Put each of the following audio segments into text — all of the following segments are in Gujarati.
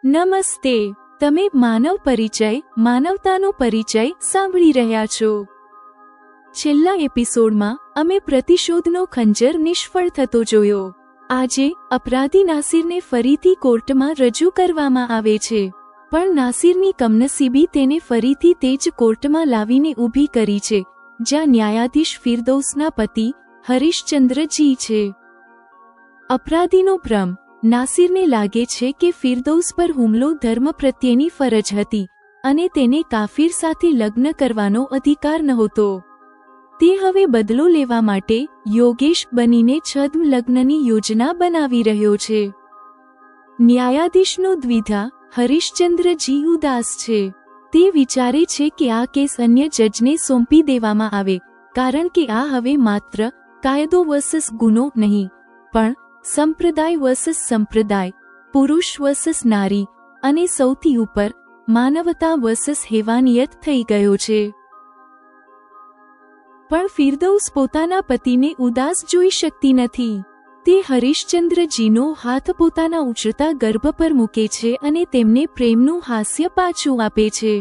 નમસ્તે, તમે માનવ પરિચય, માનવતાનો પરિચય સાંભળી રહ્યા છો। છેલ્લા એપિસોડમાં અમે પ્રતિશોધનો ખંજર નિષ્ફળ થતો જોયો। આજે અપરાધી નાસિરને ફરીથી કોર્ટમાં રજૂ કરવામાં આવે છે, પણ નાસિરની કમનસીબી તેને ફરીથી તે જ કોર્ટમાં લાવીને ઊભી કરી છે, જ્યાં ન્યાયાધીશ ફિરદૌસના પતિ હરીશચંદ્રજી છે। અપરાધીનો ભ્રમ। નાસિરને લાગે છે કે ફિરદૌસ પર હુમલો ધર્મ પ્રત્યેની ફરજ હતી અને તેને કાફિર સાથે લગ્ન કરવાનો અધિકાર નહોતો। તે હવે બદલો લેવા માટે યોગેશ બનીને છદ્મ લગ્નની યોજના બનાવી રહ્યો છે। ન્યાયાધીશનો દ્વિધા હરીશચંદ્રજી ઉદાસ છે। તે વિચારે છે કે આ કેસ અન્ય જજને સોંપી દેવામાં આવે, કારણ કે આ હવે માત્ર કાયદો વર્સસ ગુનો નહીં, પણ સંપ્રદાય વર્સસ સંપ્રદાય, પુરુષ વર્સસ નારી અને સૌથી ઉપર માનવતા વર્સસ હેવાનિયત થઈ ગયો છે। પણ ફિરદૌસ પોતાના પતિને ઉદાસ જોઈ શકતી નથી। તે હરીશચંદ્રજીનો હાથ પોતાના ઉછળતા ગર્ભ પર મૂકે છે અને તેમને પ્રેમનું હાસ્ય પાછું આપે છે।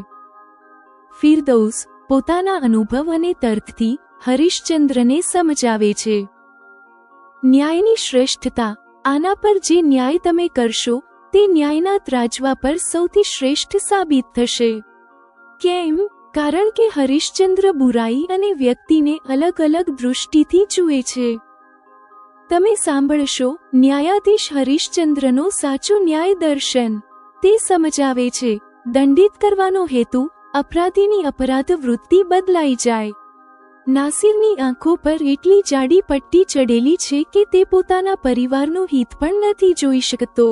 ફિરદૌસ પોતાના અનુભવ અને તર્કથી હરીશચંદ્રને સમજાવે છે। ન્યાયની શ્રેષ્ઠતા। આના પર જે ન્યાય તમે કરશો તે ન્યાયના ત્રાજવા પર સૌથી શ્રેષ્ઠ સાબિત થશે। કેમ? કારણ કે હરીશચંદ્ર બુરાઈ અને વ્યક્તિને અલગ અલગ દૃષ્ટિથી જુએ છે। તમે સાંભળશો ન્યાયાધીશ હરીશચંદ્રનો સાચો ન્યાય દર્શન। તે સમજાવે છે દંડિત કરવાનો હેતુ અપરાધીની અપરાધ વૃત્તિ બદલાઈ જાય। નાસિરની આંખો પર એટલી જાડી પટ્ટી ચડેલી છે કે તે પોતાના પરિવારનું હિત પણ નથી જોઈ શકતો।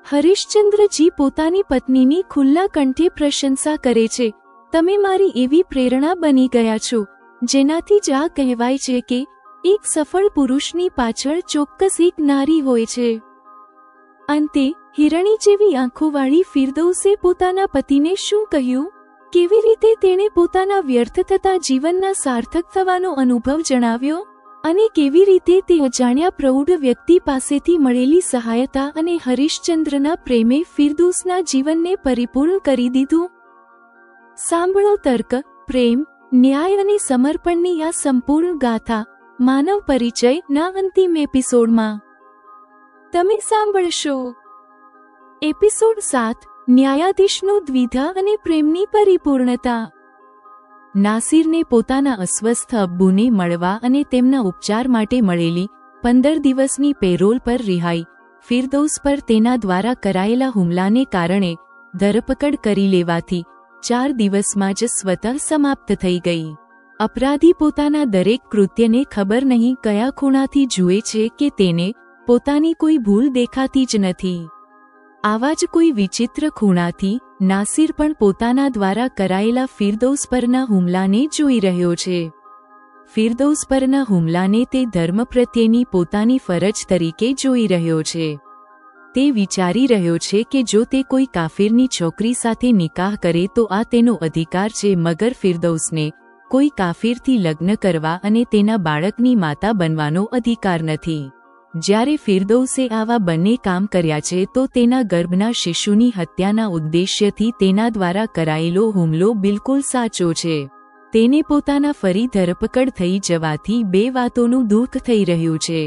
હરીશચંદ્રજી પોતાની પત્નીની ખુલ્લા કંઠે પ્રશંસા કરે છે। તમે મારી એવી પ્રેરણા બની ગયા છો, જેનાથી જ આ કહેવાય છે કે એક સફળ પુરુષની પાછળ ચોક્કસ એક નારી હોય છે। અંતે હિરણી જેવી આંખોવાળી ફિરદૌસે પોતાના પતિને શું કહ્યું, કેવી રીતે તેણે પોતાના વ્યર્થ થતા જીવનના સાર્થક થવાનો અનુભવ જણાવ્યો, અને કેવી રીતે તે અજાણ્યા પ્રૌઢ વ્યક્તિ પાસેથી મળેલી સહાયતા અને હરીશચંદ્રના પ્રેમે ફિરદૌસના જીવનને પરિપૂર્ણ કરી દીધું। સાંભળો તર્ક, પ્રેમ, ન્યાય અને સમર્પણની આ સંપૂર્ણ ગાથા માનવ પરિચય ના અંતિમ એપિસોડમાં। તમે સાંભળશો એપિસોડ 7, ન્યાયાધીશનો દ્વિધા અને પ્રેમની પરિપૂર્ણતા। નાસિરને પોતાના અસ્વસ્થ અબ્બુને મળવા અને તેમના ઉપચાર માટે મળેલી 15 દિવસની પેરોલ પર રિહાઈ ફિરદૌસ પર તેના દ્વારા કરાયેલા હુમલાને કારણે ધરપકડ કરી લેવાથી 4 દિવસમાં જ સ્વતઃ સમાપ્ત થઈ ગઈ। અપરાધી પોતાના દરેક કૃત્યને ખબર નહીં કયા ખૂણાથી જુએ છે કે તેને પોતાની કોઈ ભૂલ દેખાતી જ નથી। આવા જ કોઈ વિચિત્ર ખૂણાથી નાસિર પણ પોતાના દ્વારા કરાયેલા ફિરદૌસ પરના હુમલાને જોઈ રહ્યો છે। ફિરદૌસ પરના હુમલાને તે ધર્મ પ્રત્યેની પોતાની ફરજ તરીકે જોઈ રહ્યો છે। તે વિચારી રહ્યો છે કે જો તે કોઈ કાફિરની છોકરી સાથે નિકાહ કરે તો આ તેનો અધિકાર છે, મગર ફિરદૌસને કોઈ કાફિરથી લગ્ન કરવા અને તેના બાળકની માતા બનવાનો અધિકાર નથી। જ્યારે ફિરદૌસે આવા બંને કામ કર્યા છે તો તેના ગર્ભના શિશુની હત્યાના ઉદ્દેશ્યથી તેના દ્વારા કરાયેલો હુમલો બિલકુલ સાચો છે। તેને પોતાના ફરી ધરપકડ થઈ જવાથી 2 વાતોનું દુઃખ થઈ રહ્યું છે।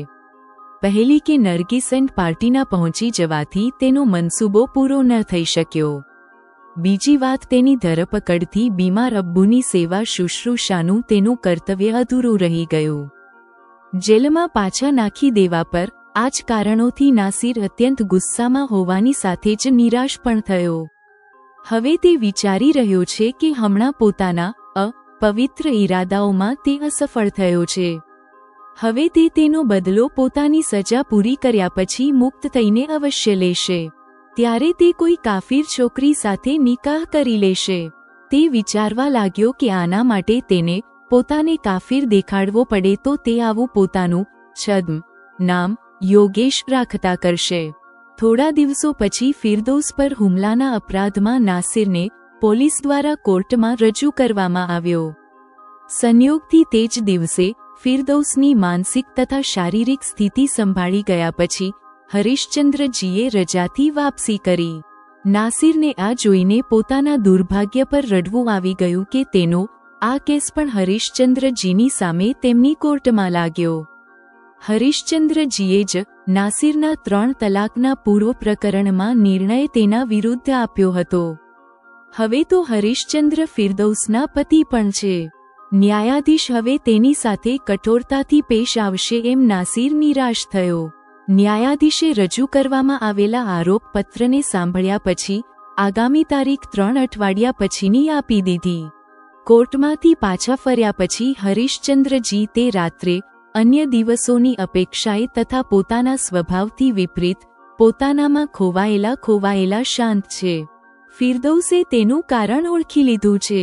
પહેલી કે નરગિસ એન્ડ પાર્ટીના પહોંચી જવાથી તેનો મનસૂબો પૂરો ન થઈ શક્યો। બીજી વાત તેની ધરપકડથી બીમાર અબ્બુની સેવા શુશ્રૂષાનું તેનું કર્તવ્ય અધૂરું રહી ગયું। જેલમાં પાછા નાખી દેવા પર આ જ કારણોથી નાસિર અત્યંત ગુસ્સામાં હોવાની સાથે જ નિરાશ પણ થયો। હવે તે વિચારી રહ્યો છે કે હમણાં પોતાના અપવિત્ર ઈરાદાઓમાં તે અસફળ થયો છે। હવે તે તેનો બદલો પોતાની સજા પૂરી કર્યા પછી મુક્ત થઈને અવશ્ય લેશે। ત્યારે તે કોઈ કાફિર છોકરી સાથે નિકાહ કરી લેશે। તે વિચારવા લાગ્યો કે આના માટે તેને પોતાને કાફિર દેખાડવો પડે તો તે આવું પોતાનું છદ્મ નામ યોગેશ રાખતા કરશે। થોડા દિવસો પછી ફિરદૌસ પર હુમલાના અપરાધમાં નાસિરને પોલીસ દ્વારા કોર્ટમાં રજૂ કરવામાં આવ્યો। સંયોગથી તે જ દિવસે ફિરદૌસની માનસિક તથા શારીરિક સ્થિતિ સંભાળી ગયા પછી હરિશ્ચંદ્રજીએ રજાથી વાપસી કરી. નાસિરને આ જોઈને પોતાના દુર્ભાગ્ય પર રડવું આવી ગયું કે તેનો આ કેસ પણ હરિશ્ચંદ્રજીની સામે તેમની કોર્ટમાં લાગ્યો. હરિશ્ચંદ્રજીએ જ નાસિરના 3 તલાકના પૂર્વ પ્રકરણમાં નિર્ણય તેના વિરુદ્ધ આપ્યો હતો. હવે તો હરિશ્ચંદ્ર ફિરદૌસના પતિ પણ છે. ન્યાયાધીશ હવે તેની સાથે કઠોરતાથી પેશ આવશે એમ નાસિર નિરાશ થયો. ન્યાયાધીશે રજૂ કરવામાં આવેલા આરોપપત્રને સાંભળ્યા પછી આગામી તારીખ 3 અઠવાડિયા પછીની આપી દીધી. કોર્ટમાંથી પાછા ફર્યા પછી હરિશ્ચંદ્રજી તે રાત્રે અન્ય દિવસોની અપેક્ષાએ તથા પોતાના સ્વભાવથી વિપરીત પોતાનામાં ખોવાયેલા શાંત છે. ફિરદૌસે તેનું કારણ ઓળખી લીધું છે.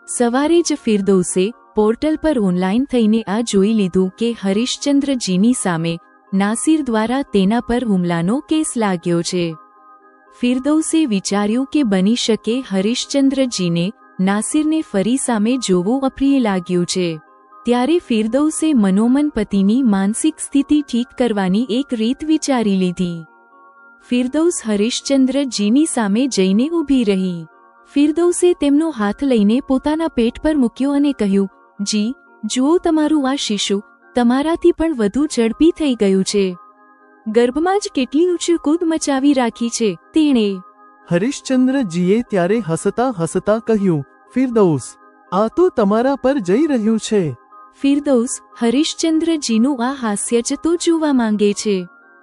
સવારે જ ફિરદૌસે પોર્ટલ પર ઓનલાઈન થઈને આ જોઈ લીધું કે હરિશ્ચંદ્રજીની સામે નાસિર દ્વારા તેના પર હુમલાનો કેસ લાગ્યો છે. ફિરદૌસે વિચાર્યું કે બની શકે હરિશ્ચંદ્રજીને નાસિરને ફરી સામે જોવું અપ્રિય લાગ્યું છે. ત્યારે ફિરદૌસે મનોમન પતિની માનસિક સ્થિતિ ઠીક કરવાની એક રીત વિચારી લીધી. ફિરદૌસ હરિશ્ચંદ્રજીની સામે જઈને ઊભી રહી. ફિરદૌસે તેમનો હાથ લઈને પોતાના પેટ પર મૂક્યો અને કહ્યું, જી, જુઓ તમારું આ શિશુ તમારાથી પણ વધુ ઝડપી થઈ ગયું છે. ગર્ભમાં જ કેટલી ઉછળકૂદ મચાવી રાખી છે તેણે. હરિશ્ચંદ્રજીએ ત્યારે હસતા હસતા કહ્યું, ફિરદૌસ, આ તો તમારા પર જઈ રહ્યું છે. ફિરદૌસ હરિશ્ચંદ્રજીનું આ હાસ્ય જ તો જોવા માંગે છે.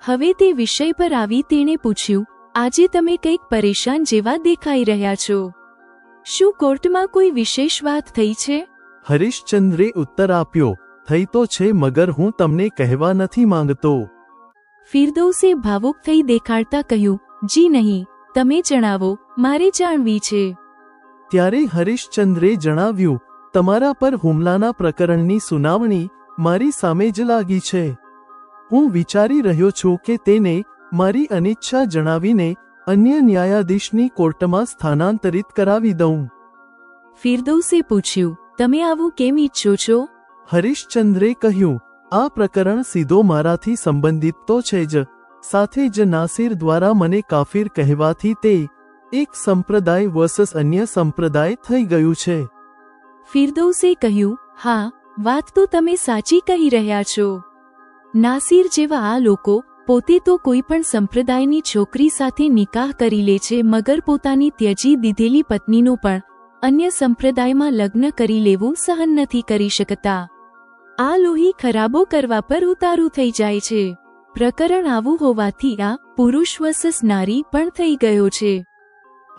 હવે તે વિષય પર આવી તેણે પૂછ્યું, આજે તમે કંઈક પરેશાન જેવા દેખાઈ રહ્યા છો. શું કોર્ટમાં કોઈ વિશેષ વાત થઈ છે? હરિશ્ચંદ્રે ઉત્તર આપ્યો, થઈ તો છે, મગર હું તમને કહેવા નથી માંગતો. ફિરદૌસે ભાવુક થઈ દેખાડતા કહ્યું, જી નહીં, તમે જણાવો, મારે જાણવી છે. ત્યારે હરિશ્ચંદ્રે જણાવ્યું, તમારા પર હુમલાના પ્રકરણની સુનાવણી મારી સામે જ લાગી છે. હું વિચારી રહ્યો છું કે તેને મારી અનિચ્છા જણાવીને અન્ય ન્યાયાધીશની કોર્ટમાં સ્થાનાંતરિત કરાવી દઉં. ફિરદૌસે પૂછ્યું, તમે આવું કેમ ઈચ્છો છો? હરિશ્ચંદ્રે કહ્યું, આ પ્રકરણ સીધો મારાથી સંબંધિત તો છે જ, સાથે જ નાસિર દ્વારા મને કાફિર કહેવાથી તે એક સંપ્રદાય વર્સસ અન્ય સંપ્રદાય થઈ ગયું છે. ફિરદૌસે કહ્યું, હા, વાત તો તમે સાચી કહી રહ્યા છો. નાસિર જેવા આ લોકો પોતે તો કોઈ પણ સંપ્રદાયની છોકરી સાથે નિકાહ કરી લે છે, મગર પોતાની ત્યજી દીધેલી પત્નીનું પણ અન્ય સંપ્રદાયમાં લગ્ન કરી લેવું સહન નથી કરી શકતા. આ લોહી ખરાબો કરવા પર ઉતારું થઈ જાય છે. પ્રકરણ આવું હોવાથી આ પુરુષ વર્સસ નારી પણ થઈ ગયો છે.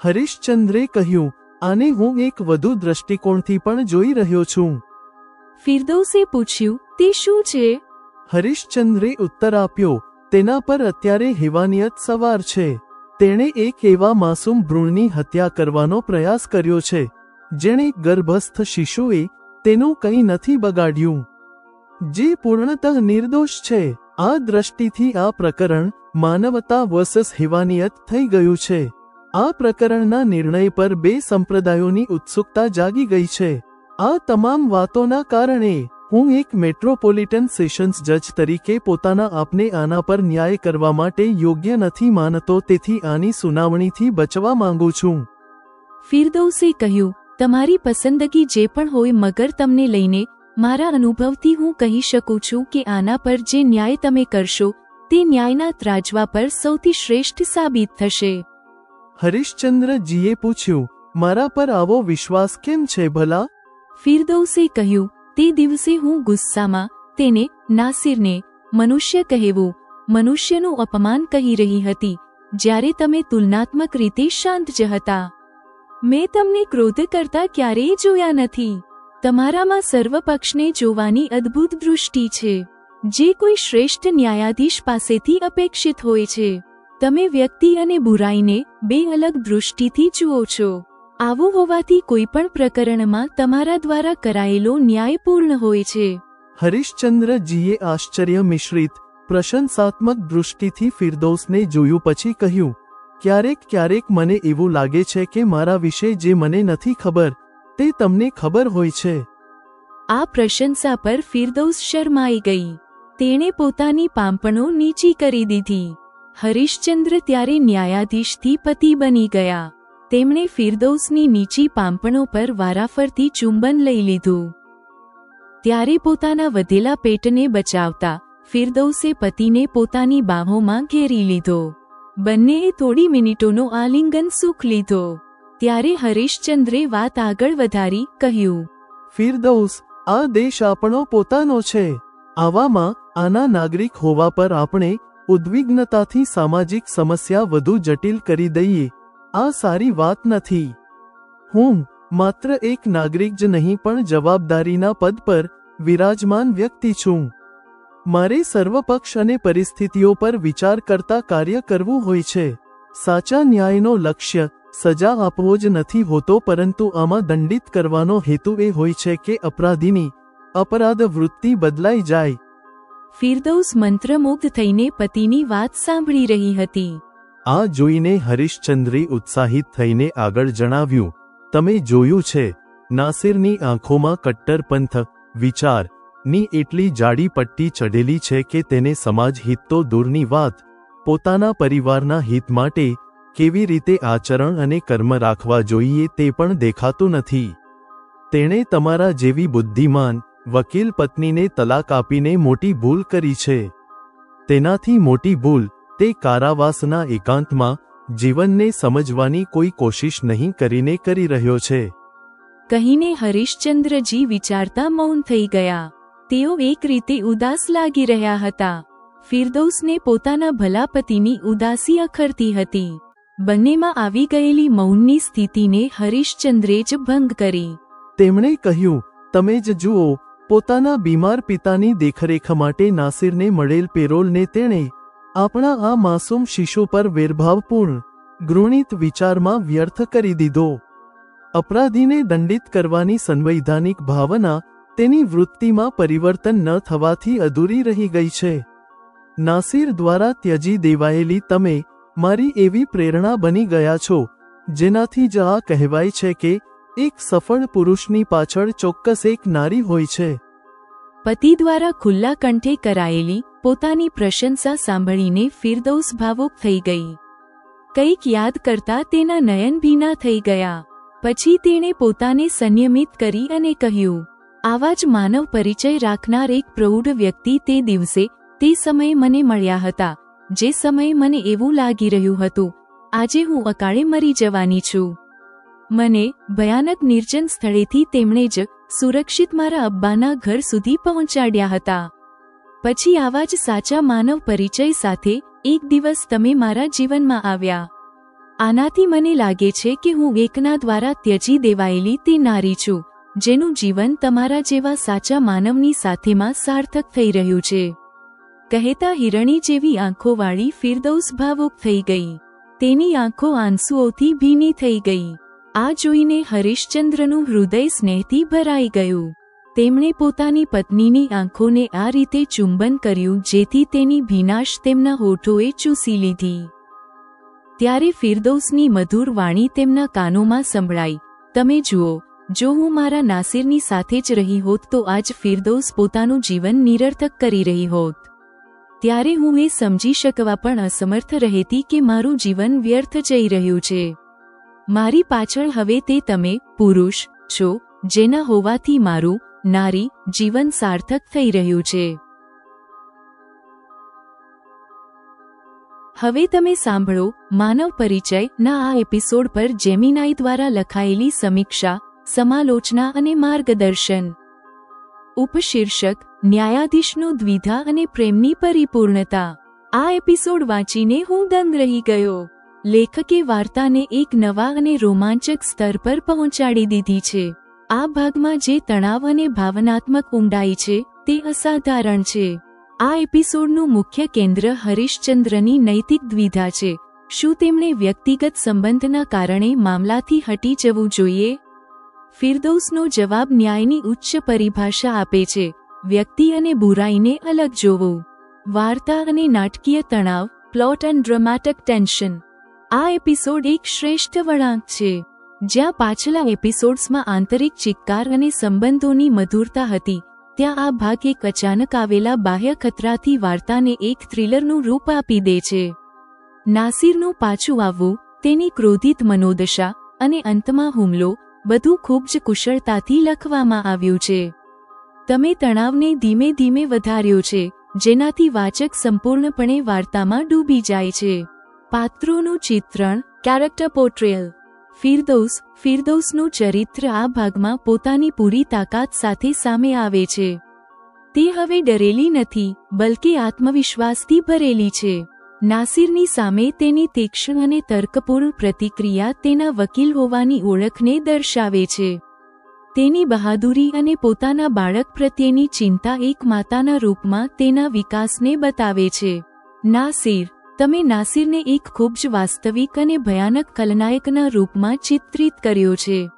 હરિશ્ચંદ્રે કહ્યું, આને હું એક વધુ દ્રષ્ટિકોણથી પણ જોઈ રહ્યો છું. ફિરદૌસે પૂછ્યું, તે શું છે? હરિશ્ચંદ્રે ઉત્તર આપ્યો, તેના પર અત્યારે હેવાનિયત સવાર છે. તેણે એક એવા માસૂમ ભ્રૂણની હત્યા કરવાનો પ્રયાસ કર્યો છે, જેણે ગર્ભસ્થ શિશુએ તેનું કંઈ નથી બગાડ્યું, જે પૂર્ણતઃ નિર્દોષ છે. આ દ્રષ્ટિથી આ પ્રકરણ માનવતા વર્સસ હેવાનિયત થઈ ગયું છે. આ પ્રકરણના નિર્ણય પર બે સંપ્રદાયોની ઉત્સુકતા જાગી ગઈ છે. આ તમામ વાતોના કારણે હું એક મેટ્રોપોલિટન સેશન્સ જજ તરીકે પોતાના આપને આના પર ન્યાય કરવા માટે યોગ્ય નથી માનતો, તેથી આની સુનાવણીથી બચવા માંગુ છું. ફિરદૌસે કહ્યું, તમારી પસંદગી જે પણ હોય, મગર તમને લઈને મારા અનુભવથી હું કહી શકું છું કે આના પર જે ન્યાય તમે કરશો તે ન્યાયના ત્રાજવા પર સૌથી શ્રેષ્ઠ સાબિત થશે. હરિશ્ચંદ્રજીએ પૂછ્યું, મારા પર આવો વિશ્વાસ કેમ છે ભલા? ફિરદૌસે કહ્યું, તે દિવસે હું ગુસ્સામાં તેને નાસિરને મનુષ્ય કહેવું, મનુષ્યનું અપમાન કહી રહી હતી, જ્યારે તમે તુલનાત્મક રીતે શાંત જ હતા. મેં તમને ક્રોધ કરતા ક્યારેય જોયા નથી. તમારામાં સર્વપક્ષને જોવાની અદ્ભુત દૃષ્ટિ છે, જે કોઈ શ્રેષ્ઠ ન્યાયાધીશ પાસેથી અપેક્ષિત હોય છે. તમે વ્યક્તિ અને બુરાઈને બે અલગ દૃષ્ટિથી જુઓ છો. આવું હોવાથી કોઈ પણ પ્રકરણમાં તમારા દ્વારા કરાયેલો ન્યાય પૂર્ણ હોય છે. હરિશ્ચંદ્રજીએ આશ્ચર્ય મિશ્રિત પ્રશંસાત્મક દૃષ્ટિથી ફિરદૌસને જોયું પછી કહ્યું, ક્યારેક ક્યારેક મને એવું લાગે છે કે મારા વિશે જે મને નથી ખબર તે તમને ખબર હોય છે. આ પ્રશંસા પર ફિરદૌસ શરમાઈ ગઈ. તેણે પોતાની પાંપણો નીચી કરી દીધી. હરીશચંદ્ર ત્યારે ન્યાયાધીશથી પતિ બની ગયા. તેમણે ફિરદૌસની નીચી પાંપણો પર વારાફરતી ચુંબન લઈ લીધું. ત્યારે પોતાના વધેલા પેટને બચાવતા ફિરદૌસે પતિને પોતાની બાહોમાં ઘેરી લીધો. બંનેએ થોડી મિનિટોનો આલિંગન સુખ લીધો. ત્યારે હરીશચંદ્રે વાત આગળ વધારી કહ્યું, ફિરદૌસ, આ દેશ આપણો પોતાનો છે. આવામાં આના નાગરિક હોવા પર આપણે ઉદ્વિગ્નતાથી સામાજિક સમસ્યા વધુ જટિલ કરી દઈએ, આ સારી વાત નથી. હું માત્ર એક નાગરિક જ નહીં પણ જવાબદારીના પદ પર વિરાજમાન વ્યક્તિ છું. મારે સર્વપક્ષ અને પરિસ્થિતિઓ પર વિચાર કરતા કાર્ય કરવું હોય છે. સાચા ન્યાયનો લક્ષ્ય સજા આપવો જ નથી હોતો, પરંતુ આમાં દંડિત કરવાનો હેતુ એ હોય છે કે અપરાધીની અપરાધ વૃત્તિ બદલાઈ જાય. ફિરદૌસ મંત્રમુગ્ધ થઈને પતિની વાત સાંભળી રહી હતી. આ જોઈને હરીશચંદ્રે ઉત્સાહિત થઈને આગળ જણાવ્યું, તમે જોયું છે, નાસિરની આંખોમાં કટ્ટરપંથ વિચાર ની એટલી જાડી પટ્ટી ચઢેલી છે કે તેને સમાજ હિત તો દૂરની વાત, પોતાના પરિવારના હિત માટે કેવી રીતે આચરણ અને કર્મ રાખવા જોઈએ તે પણ દેખાતું નથી. તેણે તમારા જેવી બુદ્ધિમાન વકીલ પત્નીને તલાક આપીને મોટી ભૂલ કરી છે. તેનાથી મોટી ભૂલ તે કારાવાસના એકાંતમાં જીવનને સમજવાની કોઈ કોશિશ નહીં કરીને કરી રહ્યો છે. કહીને હરીશચંદ્રજી વિચારતા મૌન થઈ ગયા. તેઓ એક રીતે ઉદાસ લાગી રહ્યા હતા. ફિરદૌસને પોતાના ભલા પતિની ઉદાસી અખરતી હતી. બંનેમાં આવી ગયેલી મૌનની સ્થિતિને હરીશચંદ્રે જ ભંગ કરી. તેમણે કહ્યું, તમે જ જુઓ, પોતાના બીમાર પિતાની દેખરેખ માટે નાસિરને મળેલ પેરોલને તેણે આપણા આ માસૂમ શિશુ પર વેરભાવપૂર્ણ ઘૃણિત વિચારમાં વ્યર્થ કરી દીધો. અપરાધીને દંડિત કરવાની સંવૈધાનિક ભાવના તેની વૃત્તિમાં પરિવર્તન ન થવાથી અધૂરી રહી ગઈ છે. નાસિર દ્વારા ત્યજી દેવાયેલી તમે મારી એવી પ્રેરણા બની ગયા છો, જેનાથી જ આ કહેવાય છે કે એક સફળ પુરુષની પાછળ ચોક્કસ એક નારી હોય છે. પતિ દ્વારા ખુલ્લા કંઠે કરાયેલી પોતાની પ્રશંસા સાંભળીને ફિરદૌસ ભાવુક થઈ ગઈ. કંઈક યાદ કરતા તેના નયન ભીના થઈ ગયા. પછી તેણે પોતાને સંયમિત કરી અને કહ્યું, આવા જ માનવ પરિચય રાખનાર એક પ્રૌઢ વ્યક્તિ તે દિવસે તે સમયે મને મળ્યા હતા, જે સમયે મને એવું લાગી રહ્યું હતું આજે હું અકાળે મરી જવાની છું. મને ભયાનક નિર્જન સ્થળેથી તેમણે જ સુરક્ષિત મારા અબ્બાના ઘર સુધી પહોંચાડ્યા હતા. પછી આવા જ સાચા માનવ પરિચય સાથે એક દિવસ તમે મારા જીવનમાં આવ્યા. આનાથી મને લાગે છે કે હું એકના દ્વારા ત્યજી દેવાયેલી તે નારી છું, જેનું જીવન તમારા જેવા સાચા માનવની સાથેમાં સાર્થક થઈ રહ્યું છે. કહેતા હિરણી જેવી આંખોવાળી ફિરદૌસ ભાવુક થઈ ગઈ. તેની આંખો આંસુઓથી ભીની થઈ ગઈ. આ જોઈને હરીશચંદ્રનું હૃદય સ્નેહથી ભરાઈ ગયું. તેમણે પોતાની પત્નીની આંખોને આ રીતે ચુંબન કર્યું જેથી તેની ભીનાશ તેમના હોઠોએ ચૂસી લીધી. ત્યારે ફિરદૌસની મધુર વાણી તેમના કાનોમાં સંભળાઈ, તમે જુઓ, જો હું મારા નાસિરની સાથે જ રહી હોત તો આજ ફિરદૌસ પોતાનું જીવન નિરર્થક કરી રહી હોત. ત્યારે હું એ સમજી શકવા પણ અસમર્થ રહેતી કે મારું જીવન વ્યર્થ જઈ રહ્યું છે. મારી પાછળ હવે તે તમે પુરુષ છો, જેના હોવાથી મારું નારી જીવન સાર્થક થઈ રહ્યું છે. હવે તમે સાંભળો માનવ પરિચય ના આ એપિસોડ પર જેમિનાઈ દ્વારા લખાયેલી સમીક્ષા, સમાલોચના અને માર્ગદર્શન. ઉપશીર્ષક, ન્યાયાધીશનું દ્વિધા અને પ્રેમની પરિપૂર્ણતા. આ એપિસોડ વાંચીને હું દંગ રહી ગયો. લેખકે વાર્તાને એક નવા અને રોમાંચક સ્તર પર પહોંચાડી દીધી છે. આ ભાગમાં જે તણાવ અને ભાવનાત્મક ઊંડાઈ છે તે અસાધારણ છે. આ એપિસોડનું મુખ્ય કેન્દ્ર હરીશચંદ્રની નૈતિક દ્વિધા છે. શું તેમણે વ્યક્તિગત સંબંધના કારણે મામલાથી હટી જવું જોઈએ? ફિરદૌસનો જવાબ ન્યાયની ઉચ્ચ પરિભાષા આપે છે, વ્યક્તિ અને બુરાઈને અલગ જોવું. વાર્તા અને નાટકીય તણાવ, પ્લોટ એન્ડ ડ્રામેટિક ટેન્શન. આ એપિસોડ એક શ્રેષ્ઠ વળાંક છે. જ્યાં પાછલા એપિસોડ્સમાં આંતરિક ચિત્કાર અને સંબંધોની મધુરતા હતી, ત્યાં આ ભાગ એક અચાનક આવેલા બાહ્ય ખતરાથી વાર્તાને એક થ્રિલરનું રૂપ આપી દે છે. નાસિરનું પાછું આવવું, તેની ક્રોધિત મનોદશા અને અંતમાં હુમલો બધું ખૂબ જ કુશળતાથી લખવામાં આવ્યું છે. તમે તણાવને ધીમે ધીમે વધાર્યો છે, જેનાથી વાચક સંપૂર્ણપણે વાર્તામાં ડૂબી જાય છે. પાત્રોનું ચિત્રણ, કેરેક્ટર પોર્ટ્રેયલ. ફિરદૌસનું ચરિત્ર આ ભાગમાં પોતાની પૂરી તાકાત સાથે સામે આવે છે. તે હવે ડરેલી નથી, બલકે આત્મવિશ્વાસથી ભરેલી છે. નાસિરની સામે તેની તીક્ષ્ણ અને તર્કપૂર્ણ પ્રતિક્રિયા તેના વકીલ હોવાની ઓળખને દર્શાવે છે. તેની બહાદુરી અને પોતાના બાળક પ્રત્યેની ચિંતા એક માતાના રૂપમાં તેના વિકાસને બતાવે છે. નાસિર. તમે નાસિરને એક ખૂબ જ વાસ્તવિક અને ભયાનક ખલનાયકના રૂપમાં ચિત્રિત કર્યો છે.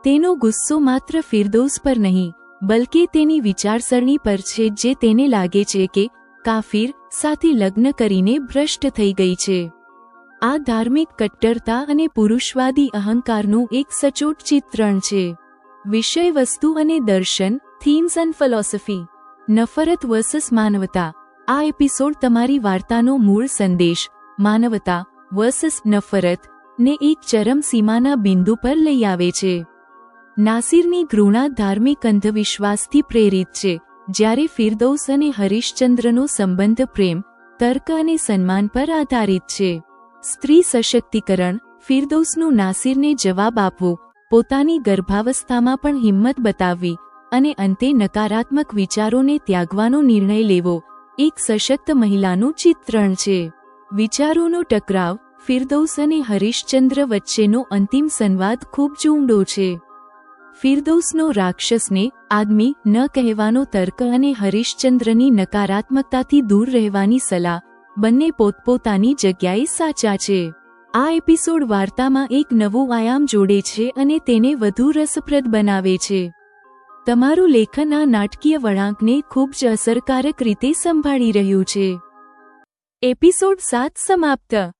તેનો ગુસ્સો માત્ર ફિરદૌસ પર નહીં, બલકે તેની વિચારસરણી પર છે જે તેને લાગે છે કે કાફિર સાથે લગ્ન કરીને ભ્રષ્ટ થઈ ગઈ છે. આ ધાર્મિક કટ્ટરતા અને પુરુષવાદી અહંકારનું એક સચોટ ચિત્રણ છે. વિષયવસ્તુ અને દર્શન, થીમ્સ એન્ડ ફિલોસોફી. નફરત વર્સસ માનવતા. આ એપિસોડ તમારી વાર્તાનો મૂળ સંદેશ, માનવતા વર્સસ નફરત, ને એક ચરમસીમાના બિંદુ પર લઈ આવે છે. નાસિરની ઘૃણા ધાર્મિક અંધવિશ્વાસથી પ્રેરિત છે, જ્યારે ફિરદૌસ અને હરીશચંદ્રનો સંબંધ પ્રેમ, તર્ક અને સન્માન પર આધારિત છે. સ્ત્રી સશક્તિકરણ. ફિરદૌસનું નાસિરને જવાબ આપવો, પોતાની ગર્ભાવસ્થામાં પણ હિંમત બતાવવી અને અંતે નકારાત્મક વિચારોને ત્યાગવાનો નિર્ણય લેવો એક સશક્ત મહિલાનું ચિત્રણ છે. વિચારોનો ટકરાવ. ફિરદૌસ અને હરીશચંદ્ર વચ્ચેનો અંતિમ સંવાદ ખૂબ જ ઊંડો છે. ફિરદૌસનો રાક્ષસને આદમી ન કહેવાનો તર્ક અને હરીશચંદ્રની નકારાત્મકતાથી દૂર રહેવાની સલાહ, બંને પોતપોતાની જગ્યાએ સાચા છે. આ એપિસોડ વાર્તામાં એક નવો આયામ જોડે છે અને તેને વધુ રસપ્રદ બનાવે છે. તમારું લેખન આ નાટકીય વળાંકને ખૂબ જ અસરકારક રીતે સંભાળી રહ્યું છે. એપિસોડ 7 સમાપ્ત.